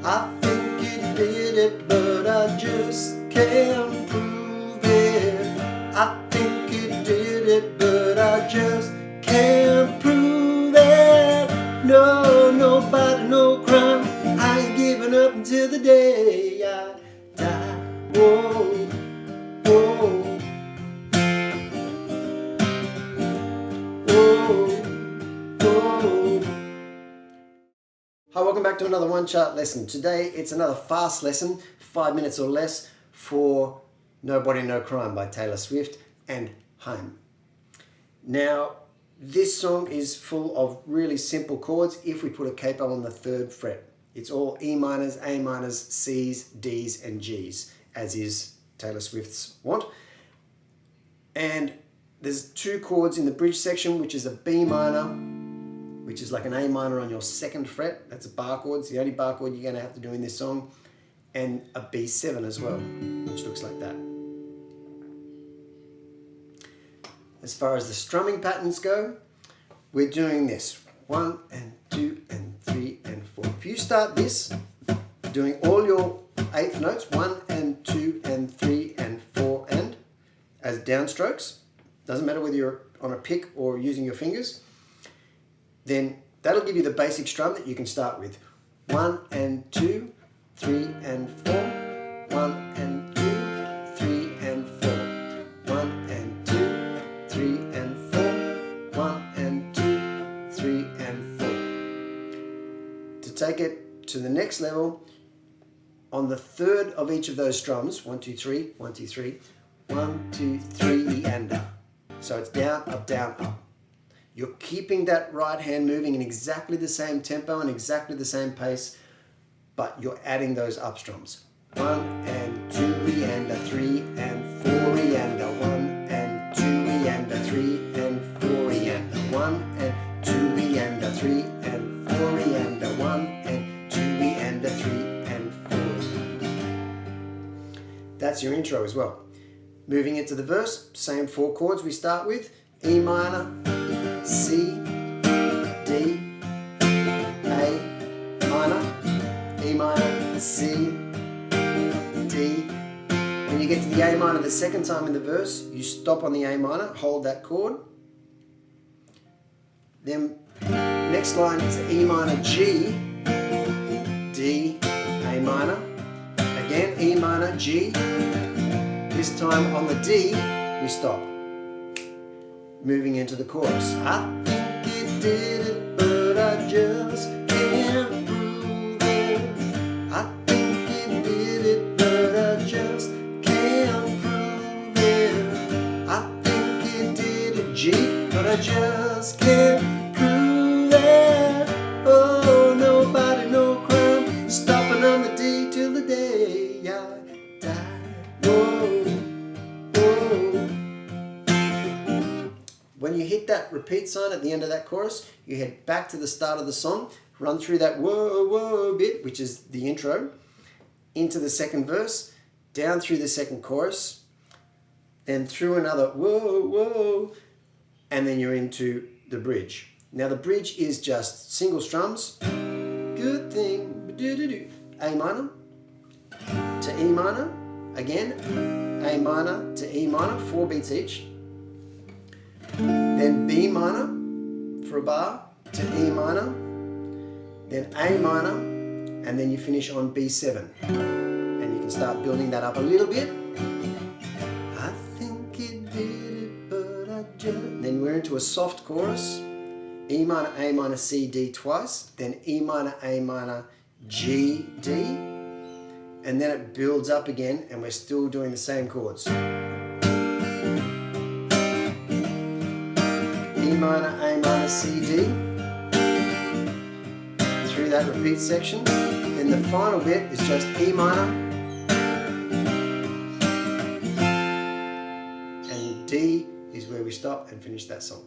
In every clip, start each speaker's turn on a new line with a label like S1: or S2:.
S1: I think he did it, but I just can't prove it. I think he did it, but I just can't prove it. No, nobody, no crime. I ain't giving up until the day I die. Whoa, whoa, whoa, whoa. Hi, welcome back to another One Chart lesson. Today it's another fast lesson, 5 minutes or less, for Nobody No Crime by Taylor Swift and Haim. Now, this song is full of really simple chords if we put a capo on the 3rd fret. It's all E minors, A minors, C's, D's and G's, as is Taylor Swift's want. And there's 2 chords in the bridge section, which is a B minor, which is like an A minor on your 2nd fret. That's a bar chord. It's the only bar chord you're going to have to do in this song. And a B7 as well, which looks like that. As far as the strumming patterns go, we're doing this. 1 and 2 and 3 and 4. If you start this, doing all your 8th notes, 1 and 2 and 3 and 4 and, as downstrokes, doesn't matter whether you're on a pick or using your fingers, then that'll give you the basic strum that you can start with. 1 and 2, 3 and 4, 1 and 2, 3 and 4, 1 and 2, 3 and 4, 1 and 2, 3 and 4. To take it to the next level, on the 3rd of each of those strums, 1, 2, 3, 1, 2, 3, 1, 2, 3, E and up. So it's down, up, up. You're keeping that right hand moving in exactly the same tempo and exactly the same pace, but you're adding those up strums. 1 and 2 E and a 3 and 4 E and a 1 and 2 E and a 3 and 4 E and a 1 and 2 E and a 3 and 4 E and a 1 and 2 E and a 3 and 4. That's your intro as well. Moving into the verse, same 4 chords we start with. E minor, C, D, A minor, E minor, C, D. When you get to the A minor the 2nd time in the verse, you stop on the A minor, hold that chord. Then next line is E minor, G, D, A minor. Again, E minor, G. This time on the D, we stop. Moving into the chorus. I think he did it, but I just can't prove it. I think he did it, but I just can't prove it. I think he did it, G, but I just can't prove it. Oh, nobody, no crime, stopping on the D till the day I die. Whoa. When you hit that repeat sign at the end of that chorus, you head back to the start of the song, run through that whoa, whoa bit, which is the intro, into the 2nd verse, down through the 2nd chorus, then through another whoa, whoa, and then you're into the bridge. Now the bridge is just single strums, good thing, A minor to E minor, again, A minor to E minor, 4 beats each. Then B minor for a bar to E minor, then A minor, and then you finish on B7. And you can start building that up a little bit. I think he did it, but I just... Then we're into a soft chorus. E minor, A minor, C, D twice, then E minor, A minor, G, D. And then it builds up again, and we're still doing the same chords. E minor, A minor, C, D, through that repeat section. Then the final bit is just E minor and D is where we stop and finish that song.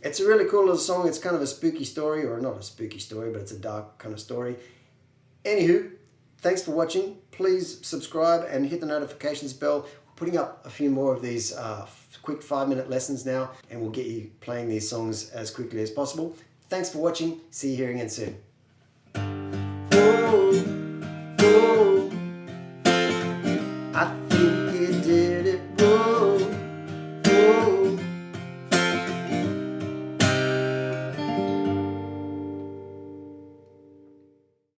S1: It's a really cool little song. It's kind of a spooky story, or not a spooky story, but it's a dark kind of story. Anywho, thanks for watching. Please subscribe and hit the notifications bell. We're putting up a few more of these quick 5-minute lessons now, and we'll get you playing these songs as quickly as possible. Thanks for watching. See you here again soon. Whoa. I